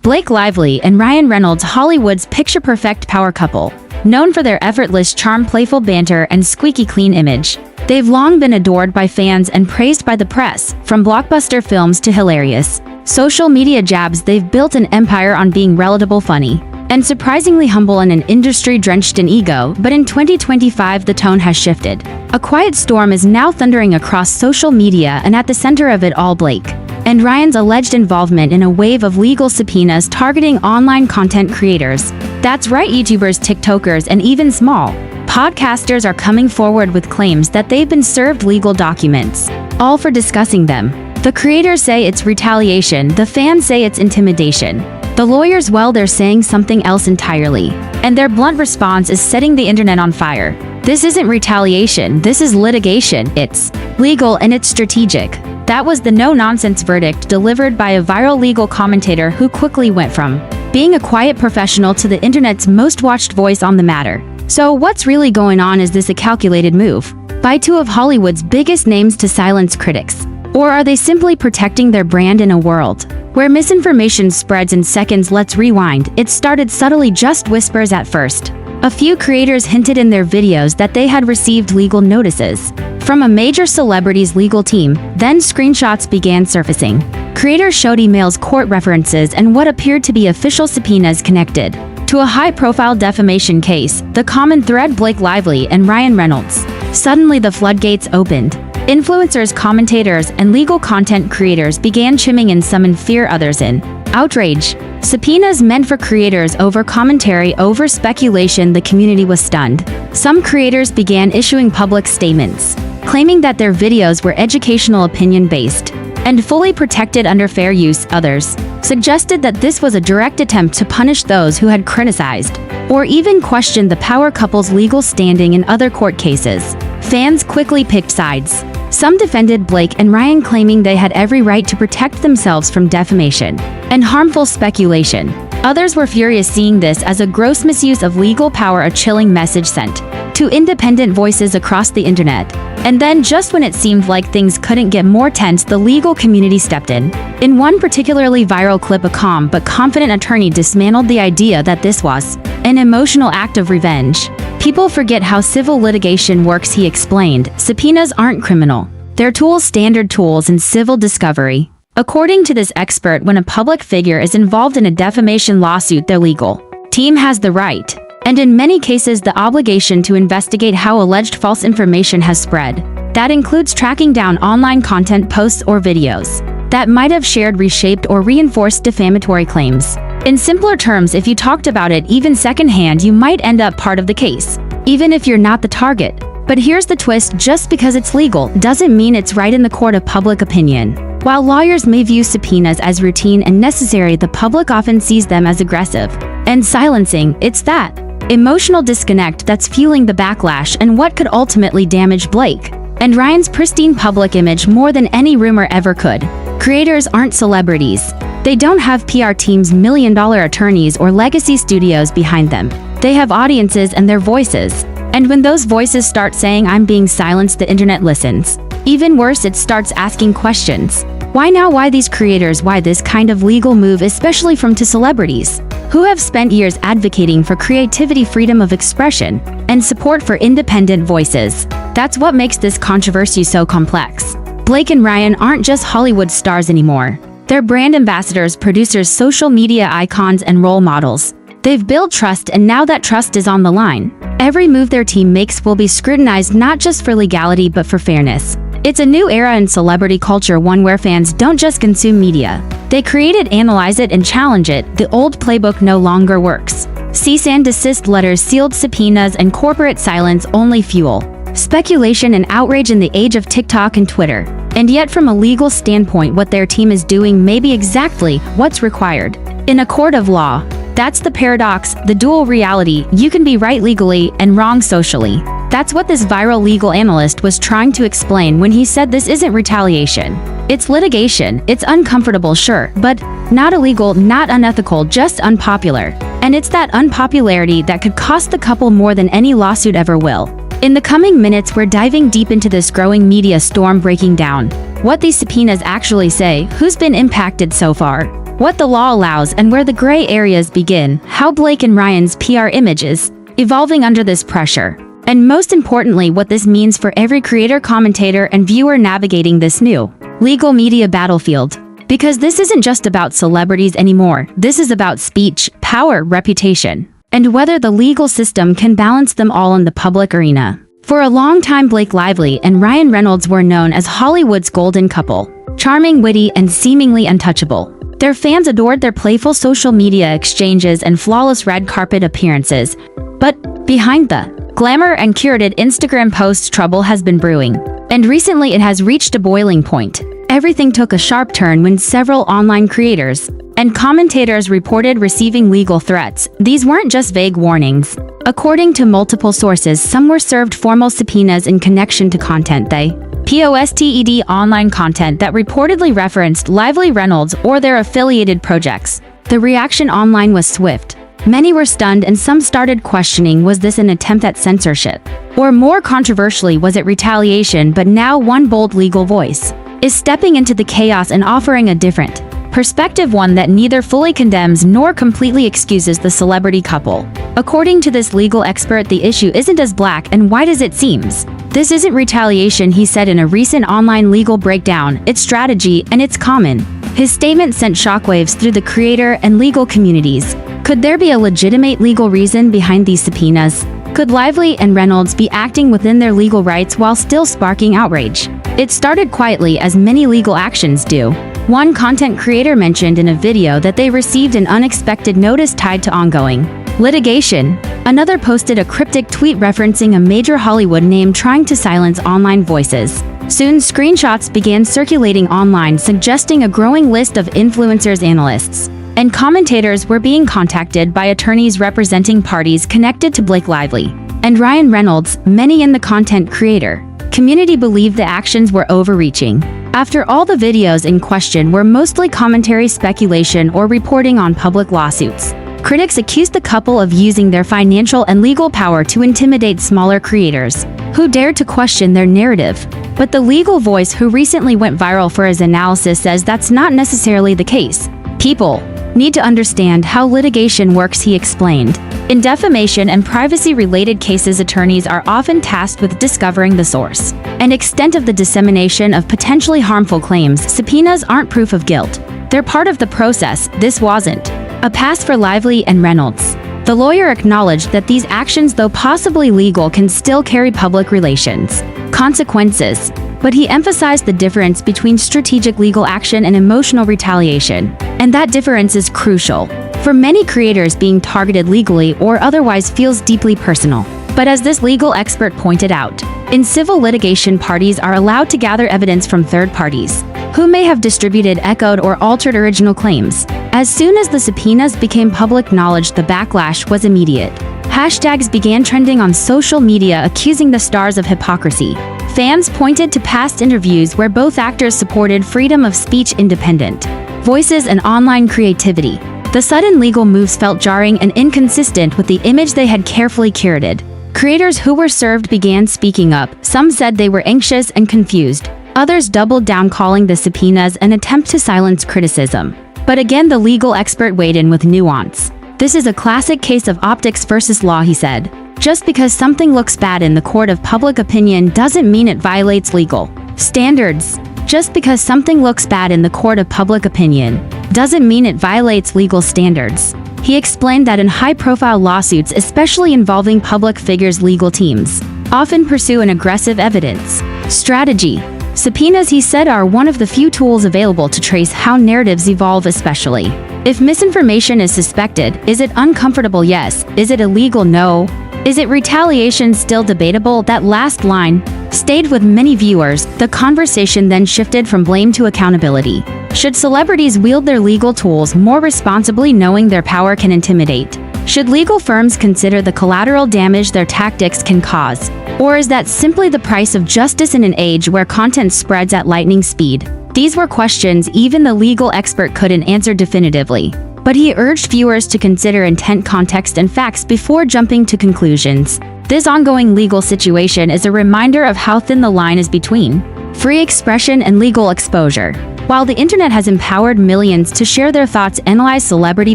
Blake Lively and Ryan Reynolds, Hollywood's picture-perfect power couple. Known for their effortless charm, playful banter, and squeaky clean image, they've long been adored by fans and praised by the press. From blockbuster films to hilarious social media jabs, they've built an empire on being relatable, funny, and surprisingly humble in an industry drenched in ego. But in 2025, the tone has shifted. A quiet storm is now thundering across social media, and at the center of it all, Blake and Ryan's alleged involvement in a wave of legal subpoenas targeting online content creators. That's right, YouTubers, TikTokers, and even small podcasters are coming forward with claims that they've been served legal documents, all for discussing them. The creators say it's retaliation, the fans say it's intimidation. The lawyers, well, they're saying something else entirely. And their blunt response is setting the internet on fire. This isn't retaliation, this is litigation. It's legal and it's strategic. That was the no-nonsense verdict delivered by a viral legal commentator who quickly went from being a quiet professional to the internet's most watched voice on the matter. So what's really going on? Is this a calculated move by two of Hollywood's biggest names to silence critics? Or are they simply protecting their brand in a world where misinformation spreads in seconds? Let's rewind. It started subtly, just whispers at first. A few creators hinted in their videos that they had received legal notices from a major celebrity's legal team. Then screenshots began surfacing. Creators showed emails, court references, and what appeared to be official subpoenas connected to a high-profile defamation case. The common thread: Blake Lively and Ryan Reynolds. Suddenly the floodgates opened. Influencers, commentators, and legal content creators began chiming in, some in fear, others in outrage. Subpoenas meant for creators, over commentary, over speculation. The community was stunned. Some creators began issuing public statements, claiming that their videos were educational, opinion-based, and fully protected under fair use. Others suggested that this was a direct attempt to punish those who had criticized or even questioned the power couple's legal standing in other court cases. Fans quickly picked sides. Some defended Blake and Ryan, claiming they had every right to protect themselves from defamation and harmful speculation. Others were furious, seeing this as a gross misuse of legal power, a chilling message sent to independent voices across the internet. And then, just when it seemed like things couldn't get more tense, the legal community stepped in. In one particularly viral clip, a calm but confident attorney dismantled the idea that this was an emotional act of revenge. People forget how civil litigation works, he explained. Subpoenas aren't criminal. They're tools, standard tools in civil discovery. According to this expert, when a public figure is involved in a defamation lawsuit, their legal team has the right, and in many cases the obligation, to investigate how alleged false information has spread. That includes tracking down online content, posts, or videos that might have shared, reshaped, or reinforced defamatory claims. In simpler terms, if you talked about it even secondhand, you might end up part of the case, even if you're not the target. But here's the twist: just because it's legal doesn't mean it's right in the court of public opinion. While lawyers may view subpoenas as routine and necessary, the public often sees them as aggressive and silencing. It's that emotional disconnect that's fueling the backlash and what could ultimately damage Blake and Ryan's pristine public image more than any rumor ever could. Creators aren't celebrities. They don't have PR teams, million-dollar attorneys, or legacy studios behind them. They have audiences and their voices. And when those voices start saying, "I'm being silenced," the internet listens. Even worse, it starts asking questions. Why now? Why these creators? Why this kind of legal move, especially from two celebrities who have spent years advocating for creativity, freedom of expression, and support for independent voices? That's what makes this controversy so complex. Blake and Ryan aren't just Hollywood stars anymore. They're brand ambassadors, producers, social media icons, and role models. They've built trust, and now that trust is on the line. Every move their team makes will be scrutinized, not just for legality but for fairness. It's a new era in celebrity culture, one where fans don't just consume media. They create it, analyze it, and challenge it. The old playbook no longer works. Cease and desist letters, sealed subpoenas, and corporate silence only fuel speculation and outrage in the age of TikTok and Twitter. And yet, from a legal standpoint, what their team is doing may be exactly what's required in a court of law. That's the paradox, the dual reality. You can be right legally and wrong socially. That's what this viral legal analyst was trying to explain when he said this isn't retaliation. It's litigation. It's uncomfortable, sure, but not illegal, not unethical, just unpopular. And it's that unpopularity that could cost the couple more than any lawsuit ever will. In the coming minutes, we're diving deep into this growing media storm, breaking down what these subpoenas actually say, who's been impacted so far, what the law allows and where the gray areas begin, how Blake and Ryan's PR image is evolving under this pressure, and most importantly, what this means for every creator, commentator, and viewer navigating this new legal media battlefield. Because this isn't just about celebrities anymore, this is about speech, power, reputation, and whether the legal system can balance them all in the public arena. For a long time, Blake Lively and Ryan Reynolds were known as Hollywood's golden couple. Charming, witty, and seemingly untouchable. Their fans adored their playful social media exchanges and flawless red carpet appearances. But behind the glamour and curated Instagram posts, trouble has been brewing. And recently it has reached a boiling point. Everything took a sharp turn when several online creators and commentators reported receiving legal threats. These weren't just vague warnings. According to multiple sources, some were served formal subpoenas in connection to content they posted online content that reportedly referenced Lively Reynolds or their affiliated projects. The reaction online was swift. Many were stunned and some started questioning, was this an attempt at censorship? Or more controversially, was it retaliation? But now one bold legal voice is stepping into the chaos and offering a different perspective, one that neither fully condemns nor completely excuses the celebrity couple. According to this legal expert, the issue isn't as black and white as it seems. This isn't retaliation, he said in a recent online legal breakdown. It's strategy, and it's common. His statement sent shockwaves through the creator and legal communities. Could there be a legitimate legal reason behind these subpoenas? Could Lively and Reynolds be acting within their legal rights while still sparking outrage? It started quietly, as many legal actions do. One content creator mentioned in a video that they received an unexpected notice tied to ongoing litigation. Another posted a cryptic tweet referencing a major Hollywood name trying to silence online voices. Soon, screenshots began circulating online suggesting a growing list of influencers, analysts, and commentators were being contacted by attorneys representing parties connected to Blake Lively and Ryan Reynolds. Many in the content creator community believed the actions were overreaching. After all, the videos in question were mostly commentary, speculation, or reporting on public lawsuits. Critics accused the couple of using their financial and legal power to intimidate smaller creators who dared to question their narrative. But the legal voice, who recently went viral for his analysis, says that's not necessarily the case. People need to understand how litigation works, he explained. In defamation and privacy-related cases, attorneys are often tasked with discovering the source and extent of the dissemination of potentially harmful claims. Subpoenas aren't proof of guilt. They're part of the process. This wasn't a pass for Lively and Reynolds. The lawyer acknowledged that these actions, though possibly legal, can still carry public relations consequences. But he emphasized the difference between strategic legal action and emotional retaliation. And that difference is crucial. For many creators, being targeted legally or otherwise feels deeply personal. But as this legal expert pointed out, in civil litigation, parties are allowed to gather evidence from third parties who may have distributed, echoed, or altered original claims. As soon as the subpoenas became public knowledge, the backlash was immediate. Hashtags began trending on social media accusing the stars of hypocrisy. Fans pointed to past interviews where both actors supported freedom of speech, independent voices, and online creativity. The sudden legal moves felt jarring and inconsistent with the image they had carefully curated. Creators who were served began speaking up. Some said they were anxious and confused. Others doubled down, calling the subpoenas an attempt to silence criticism. But again, the legal expert weighed in with nuance. This is a classic case of optics versus law, he said. Just because something looks bad in the court of public opinion doesn't mean it violates legal standards. Just because something looks bad in the court of public opinion doesn't mean it violates legal standards. He explained that in high-profile lawsuits, especially involving public figures, legal teams often pursue an aggressive evidence strategy. Subpoenas, he said, are one of the few tools available to trace how narratives evolve, especially if misinformation is suspected. Is it uncomfortable? Yes. Is it illegal? No. Is it retaliation? Still debatable. That last line stayed with many viewers. The conversation then shifted from blame to accountability. Should celebrities wield their legal tools more responsibly, knowing their power can intimidate? Should legal firms consider the collateral damage their tactics can cause? Or is that simply the price of justice in an age where content spreads at lightning speed? These were questions even the legal expert couldn't answer definitively. But he urged viewers to consider intent, context, and facts before jumping to conclusions. This ongoing legal situation is a reminder of how thin the line is between free expression and legal exposure. While the internet has empowered millions to share their thoughts, analyze celebrity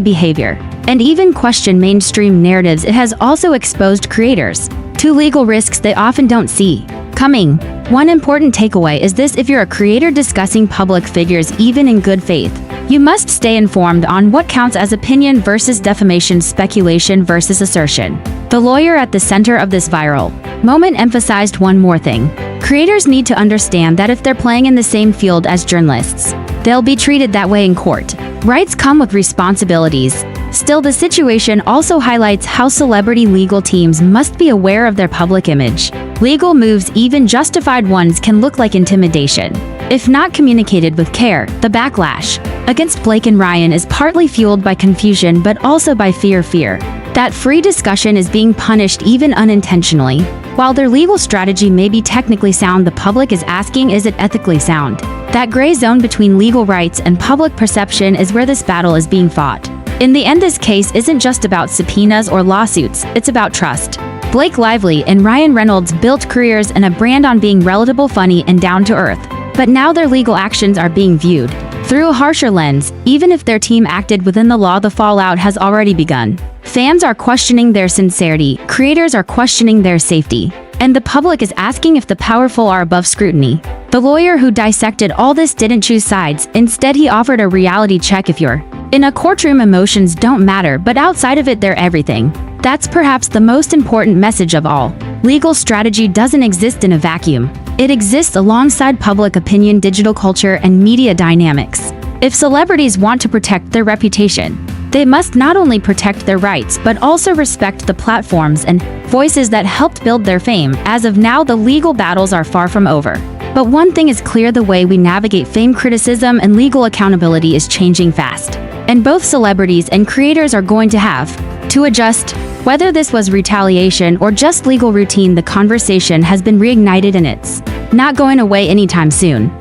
behavior, and even question mainstream narratives, it has also exposed creators to legal risks they often don't see coming. One important takeaway is this: if you're a creator discussing public figures, even in good faith, you must stay informed on what counts as opinion versus defamation, speculation versus assertion. The lawyer at the center of this viral moment emphasized one more thing. Creators need to understand that if they're playing in the same field as journalists, they'll be treated that way in court. Rights come with responsibilities. Still, the situation also highlights how celebrity legal teams must be aware of their public image. Legal moves, even justified ones, can look like intimidation if not communicated with care. The backlash against Blake and Ryan is partly fueled by confusion, but also by fear that free discussion is being punished even unintentionally. While their legal strategy may be technically sound, the public is asking, is it ethically sound? That gray zone between legal rights and public perception is where this battle is being fought. In the end, this case isn't just about subpoenas or lawsuits, it's about trust. Blake Lively and Ryan Reynolds built careers and a brand on being relatable, funny, and down to earth. But now their legal actions are being viewed through a harsher lens. Even if their team acted within the law, the fallout has already begun. Fans are questioning their sincerity, creators are questioning their safety, and the public is asking if the powerful are above scrutiny. The lawyer who dissected all this didn't choose sides. Instead, he offered a reality check. If you're in a courtroom, emotions don't matter, but outside of it, they're everything. That's perhaps the most important message of all. Legal strategy doesn't exist in a vacuum. It exists alongside public opinion, digital culture, and media dynamics. If celebrities want to protect their reputation, they must not only protect their rights, but also respect the platforms and voices that helped build their fame. As of now, the legal battles are far from over. But one thing is clear: the way we navigate fame, criticism, and legal accountability is changing fast. And both celebrities and creators are going to have to adjust. Whether this was retaliation or just legal routine, the conversation has been reignited and it's not going away anytime soon.